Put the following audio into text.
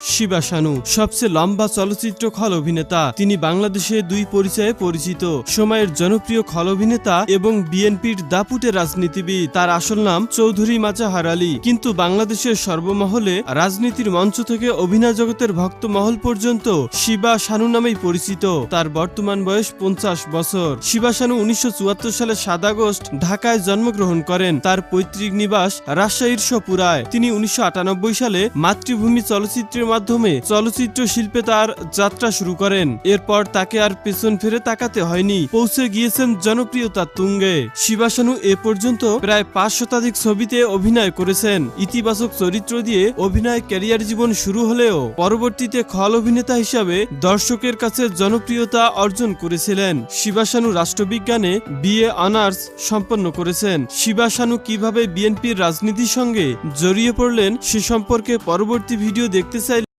শিবা শানু সবচেয়ে লম্বা চলচ্চিত্র খল অভিনেতা। তিনি বাংলাদেশে দুই পরিচয়ে পরিচিত, সময়ের জনপ্রিয় খল অভিনেতা এবং বিএনপির দাপুটে রাজনীতিবিদ। তার আসল নাম চৌধুরী মাজাহার আলী, কিন্তু বাংলাদেশের সর্বমহলে রাজনীতির মঞ্চ থেকে অভিনয় জগতের ভক্ত মহল পর্যন্ত শিবা শানু নামেই পরিচিত। তার বর্তমান বয়স 50 বছর। শিবা শানু 1974 সালে 7 আগস্ট ঢাকায় জন্মগ্রহণ করেন। তার পৈতৃক নিবাস রাজশাহীর সপুরায়। তিনি 1998 সালে মাতৃভূমি চলচ্চিত্রের মাধ্যমে চলচ্চিত্র শিল্পে তার যাত্রা শুরু করেন। এরপর তাকে আর পেছন ফিরে তাকাতে হয়নি, পৌঁছে গিয়েছেন জনপ্রিয়তার তুঙ্গে। শিবা শানু এ পর্যন্ত প্রায় 5 শতাধিক ছবিতে অভিনয় করেছেন। ইতিবাচক চরিত্র দিয়ে অভিনয় ক্যারিয়ার জীবন শুরু হলেও পরবর্তীতে খল অভিনেতা হিসাবে দর্শকের কাছে জনপ্রিয়তা অর্জন করেছিলেন। শিবা শানু রাষ্ট্রবিজ্ঞানে বিএ অনার্স সম্পন্ন করেছেন। শিবা শানু কিভাবে বিএনপির রাজনীতির সঙ্গে জড়িয়ে পড়লেন সে সম্পর্কে পরবর্তী ভিডিও দেখতে চাই